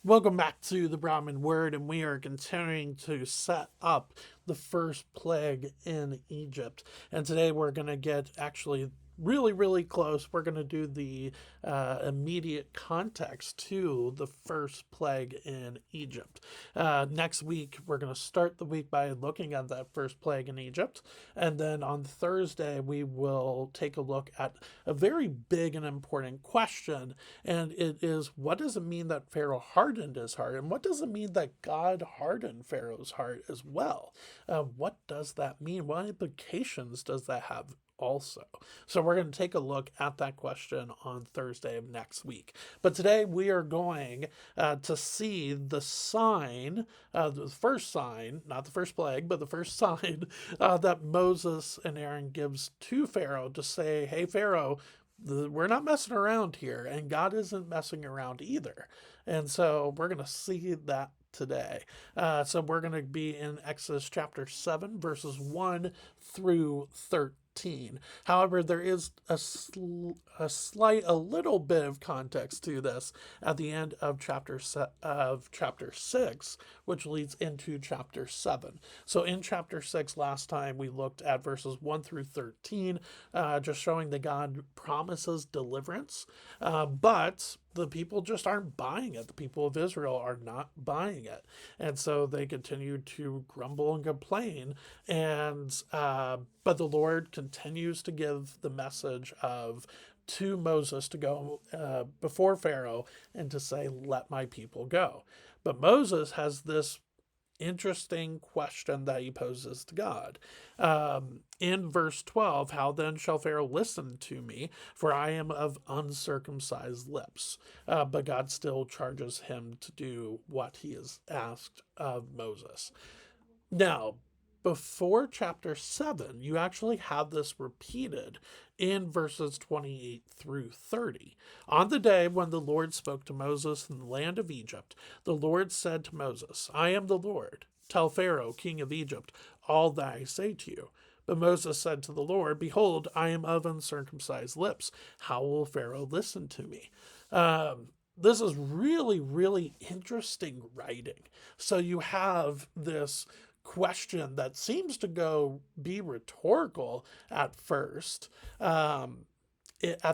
Welcome back to the Brahmin Word, and we are continuing to set up the first plague in Egypt. And today we're going to get actually really close. We're going to do the immediate context to the first plague in Egypt. Next week, we're going to start the week by looking at that first plague in Egypt. And then on Thursday, we will take a look at a very big and important question. And it is, what does it mean that Pharaoh hardened his heart? And what does it mean that God hardened Pharaoh's heart as well? What does that mean? What implications does that have also? So we're going to take a look at that question on Thursday of next week. But today we are going to see the sign, the first sign, not the first plague, but the first sign that Moses and Aaron gives to Pharaoh to say, hey, Pharaoh, we're not messing around here, and God isn't messing around either. And so we're going to see that today. So we're going to be in Exodus chapter 7, verses 1 through 13. However, there is a little bit of context to this at the end of chapter 6, which leads into chapter 7. So in chapter 6 last time we looked at verses 1 through 13, just showing that God promises deliverance, but the people just aren't buying it. The people of Israel are not buying it. And so they continue to grumble and complain. And but the Lord continues to give the message of to Moses to go before Pharaoh and to say, let my people go. But Moses has this interesting question that he poses to God. In verse 12, how then shall Pharaoh listen to me? For I am of uncircumcised lips. But God still charges him to do what he has asked of Moses. Now, before chapter 7, you actually have this repeated in verses 28 through 30. On the day when the Lord spoke to Moses in the land of Egypt, the Lord said to Moses, I am the Lord. Tell Pharaoh, king of Egypt, all that I say to you. But Moses said to the Lord, behold, I am of uncircumcised lips. How will Pharaoh listen to me? This is really interesting writing. So you have this question that seems to be rhetorical at first. At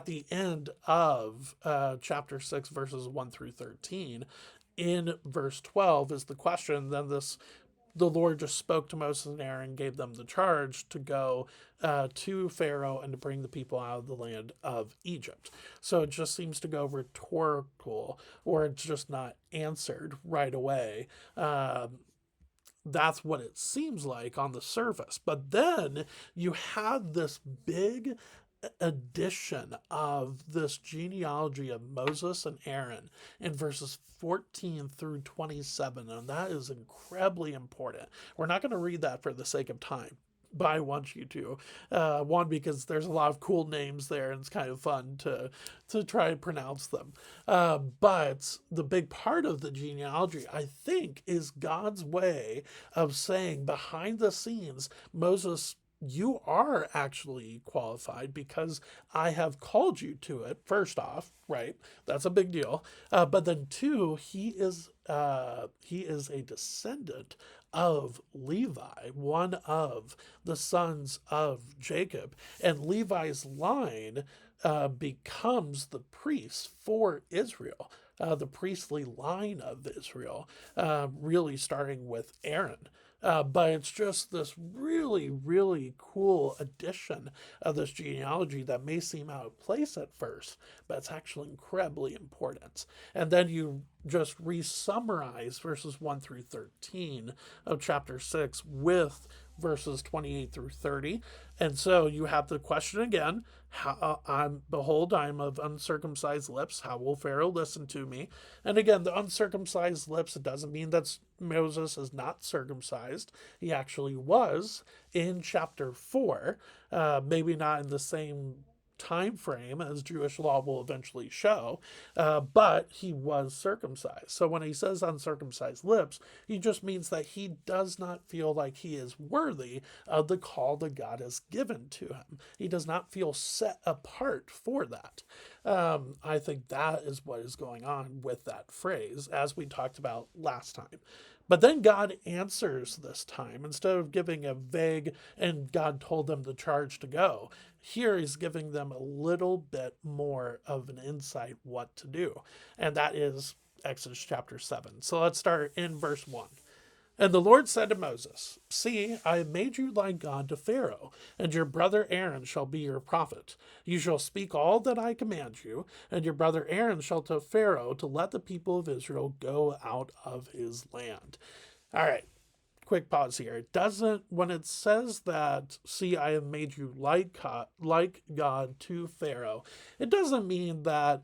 the end of chapter 6, verses 1 through 13, in verse 12 is the question. Then the Lord just spoke to Moses and Aaron, gave them the charge to go to Pharaoh and to bring the people out of the land of Egypt. So it just seems to go rhetorical, or it's just not answered right away. That's what it seems like on the surface. But then you have this big addition of this genealogy of Moses and Aaron in verses 14 through 27, and that is incredibly important. We're not going to read that for the sake of time, but I want you to. One, because there's a lot of cool names there, and it's kind of fun to try and pronounce them. But the big part of the genealogy, I think, is God's way of saying behind the scenes, Moses, you are actually qualified because I have called you to it. First off, right? That's a big deal. But then two, he is a descendant of Levi, one of the sons of Jacob, and Levi's line becomes the priest for Israel. The priestly line of Israel, really starting with Aaron. But it's just this really cool addition of this genealogy that may seem out of place at first, but it's actually incredibly important. And then you just re-summarize verses 1 through 13 of chapter 6 with verses 28 through 30. And so you have the question again, behold, I'm of uncircumcised lips. How will Pharaoh listen to me? And again, the uncircumcised lips, it doesn't mean that Moses is not circumcised. He actually was in chapter 4, maybe not in the same time frame as Jewish law will eventually show, but he was circumcised. So when he says uncircumcised lips, he just means that he does not feel like he is worthy of the call that God has given to him. He does not feel set apart for that. I think that is what is going on with that phrase, as we talked about last time. But then God answers this time. Instead of giving a vague, and God told them the charge to go, here he's giving them a little bit more of an insight what to do. And that is Exodus chapter 7. So let's start in verse 1. And the Lord said to Moses, See, I have made you like God to Pharaoh, and your brother Aaron shall be your prophet. You shall speak all that I command you, and your brother Aaron shall tell Pharaoh to let the people of Israel go out of his land. All right, quick pause here. It doesn't, when it says that, see, I have made you like God to Pharaoh, it doesn't mean that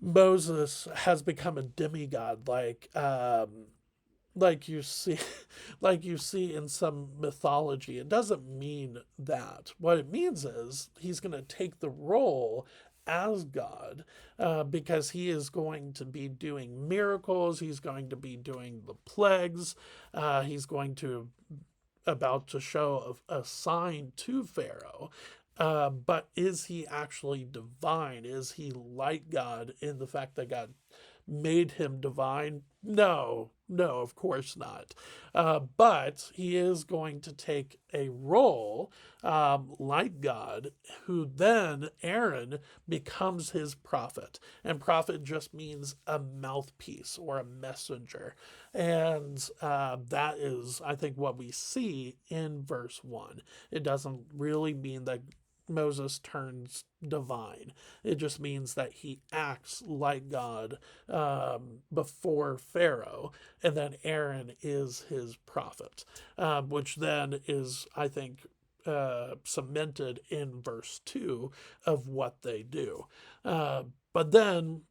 Moses has become a demigod like you see like you see in some mythology. It doesn't mean that. What it means is he's going to take the role as God, because he is going to be doing miracles. He's going to be doing the plagues. He's going to about to show a sign to Pharaoh. But is he actually divine? Is he like God in the fact that God made him divine? No, no, of course not. But he is going to take a role like God, who then Aaron becomes his prophet. And prophet just means a mouthpiece or a messenger. And that is, I think, what we see in verse 1. It doesn't really mean that Moses turns divine. It just means that he acts like God before Pharaoh, and then Aaron is his prophet, which then is, I think, cemented in verse 2 of what they do. But then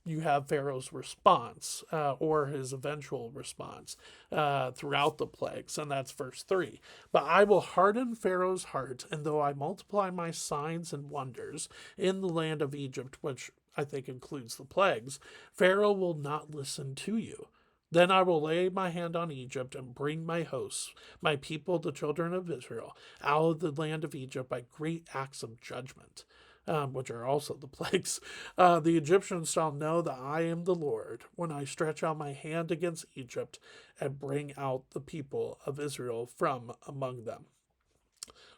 you have Pharaoh's response, or his eventual response, throughout the plagues, and that's verse 3. But I will harden Pharaoh's heart, and though I multiply my signs and wonders in the land of Egypt, which I think includes the plagues, Pharaoh will not listen to you. Then I will lay my hand on Egypt and bring my hosts, my people, the children of Israel, out of the land of Egypt by great acts of judgment. Which are also the plagues. The Egyptians shall know that I am the Lord when I stretch out my hand against Egypt and bring out the people of Israel from among them.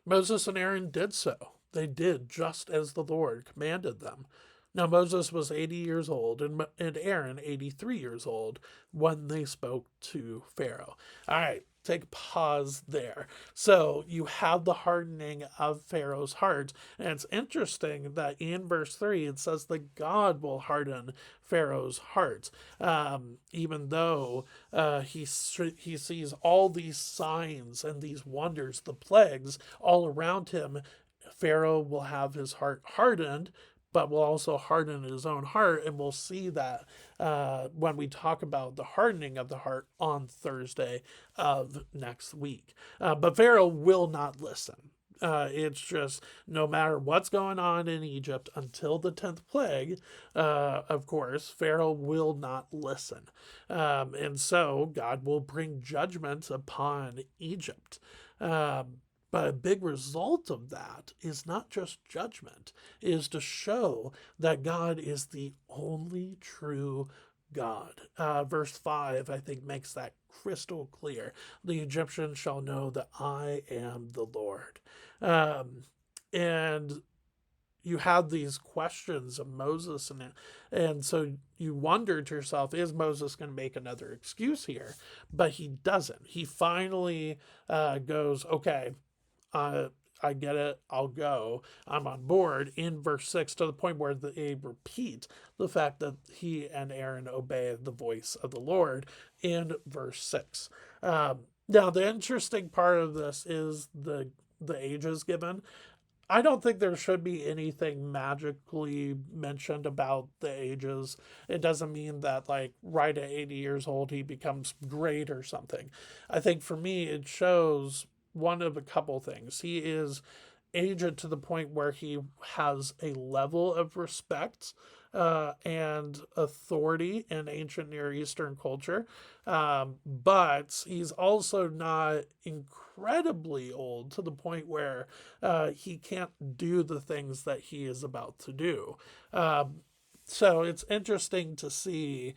Moses and Aaron did so. They did just as the Lord commanded them. Now Moses was 80 years old and Aaron 83 years old when they spoke to Pharaoh. All right, take a pause there. So you have the hardening of Pharaoh's heart. And it's interesting that in verse 3 it says that God will harden Pharaoh's heart. Even though he sees all these signs and these wonders, the plagues all around him, Pharaoh will have his heart hardened, but will also harden his own heart. And we'll see that when we talk about the hardening of the heart on Thursday of next week. But Pharaoh will not listen. It's just no matter what's going on in Egypt until the 10th plague, of course, Pharaoh will not listen. And so God will bring judgment upon Egypt. But a big result of that is not just judgment, is to show that God is the only true God. Verse 5, I think, makes that crystal clear. The Egyptians shall know that I am the Lord. And you have these questions of Moses, and so you wonder to yourself, is Moses going to make another excuse here? But he doesn't. He finally goes, okay, I get it. I'll go. I'm on board in verse 6, to the point where they repeat the fact that he and Aaron obey the voice of the Lord in verse 6. Now, the interesting part of this is the ages given. I don't think there should be anything magically mentioned about the ages. It doesn't mean that, like, right at 80 years old, he becomes great or something. I think for me, it shows one of a couple things. He is aged to the point where he has a level of respect and authority in ancient Near Eastern culture, but he's also not incredibly old to the point where he can't do the things that he is about to do. So it's interesting to see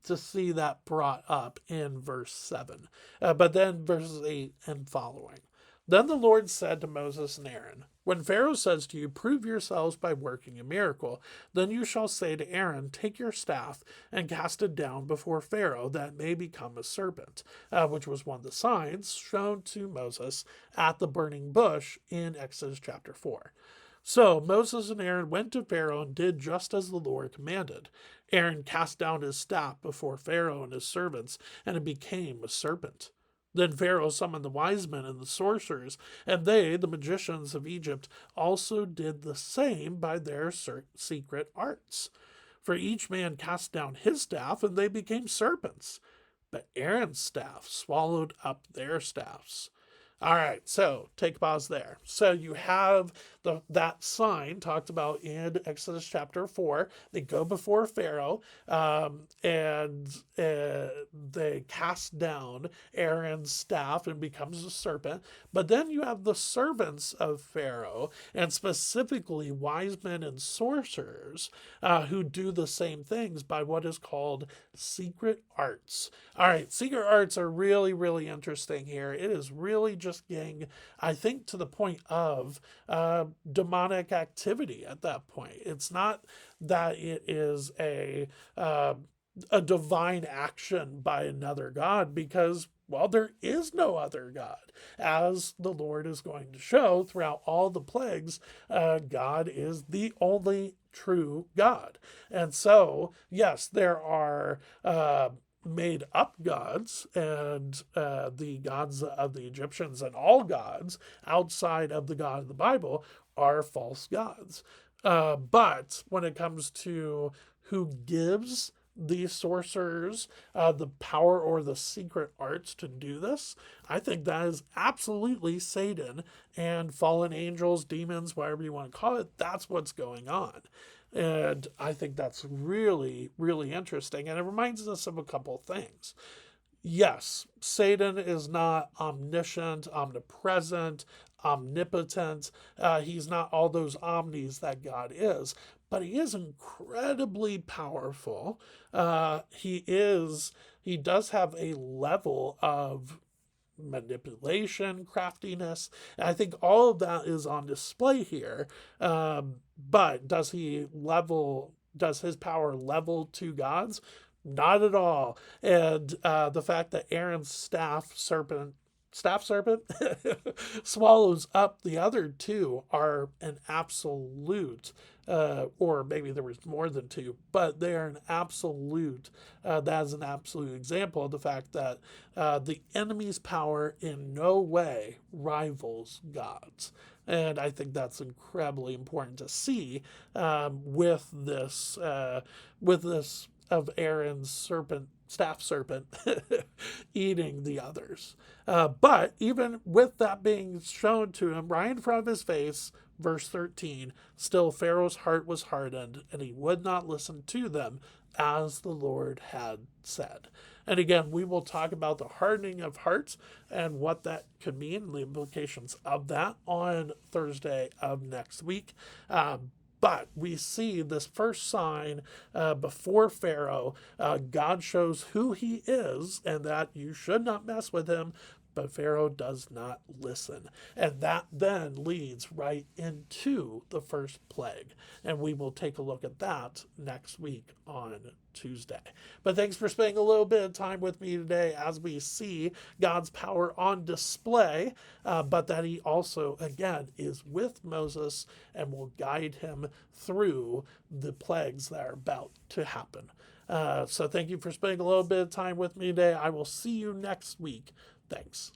that brought up in verse 7. But then verses 8 and following. Then the Lord said to Moses and Aaron, when Pharaoh says to you, prove yourselves by working a miracle, then you shall say to Aaron, take your staff and cast it down before Pharaoh, that it may become a serpent, which was one of the signs shown to Moses at the burning bush in Exodus chapter 4. So Moses and Aaron went to Pharaoh and did just as the Lord commanded. Aaron cast down his staff before Pharaoh and his servants, and it became a serpent. Then Pharaoh summoned the wise men and the sorcerers, and they, the magicians of Egypt, also did the same by their secret arts. For each man cast down his staff, and they became serpents. But Aaron's staff swallowed up their staffs. All right, so take a pause there. So you have that sign talked about in Exodus chapter 4. They go before Pharaoh and they cast down Aaron's staff and becomes a serpent. But then you have the servants of Pharaoh, and specifically wise men and sorcerers who do the same things by what is called secret arts. All right, secret arts are really, really interesting here. It is really just getting, I think, to the point of demonic activity at that point. It's not that it is a divine action by another god, because, well, there is no other God. As the Lord is going to show throughout all the plagues, God is the only true God. And so, yes, there are made up gods, and the gods of the Egyptians and all gods outside of the God of the Bible are false gods. But when it comes to who gives these sorcerers the power or the secret arts to do this, I think that is absolutely Satan and fallen angels, demons, whatever you want to call it. That's what's going on. And I think that's really, really interesting. And it reminds us of a couple things. Yes, Satan is not omniscient, omnipresent, omnipotent. He's not all those omnis that God is, but he is incredibly powerful. He does have a level of manipulation, craftiness. And I think all of that is on display here. But does his power level to God's? Not at all. And the fact that Aaron's staff serpent swallows up the other two are an absolute, or maybe there was more than two, but they are an absolute, that is an absolute example of the fact that the enemy's power in no way rivals God's. And I think that's incredibly important to see with this of Aaron's staff serpent eating the others. But even with that being shown to him right in front of his face, verse 13, still Pharaoh's heart was hardened, and he would not listen to them as the Lord had said. And again, we will talk about the hardening of hearts and what that could mean, and the implications of that on Thursday of next week. But we see this first sign before Pharaoh. God shows who he is and that you should not mess with him, but Pharaoh does not listen. And that then leads right into the first plague. And we will take a look at that next week on Tuesday. But thanks for spending a little bit of time with me today as we see God's power on display, but that he also, again, is with Moses and will guide him through the plagues that are about to happen. So thank you for spending a little bit of time with me today. I will see you next week. Thanks.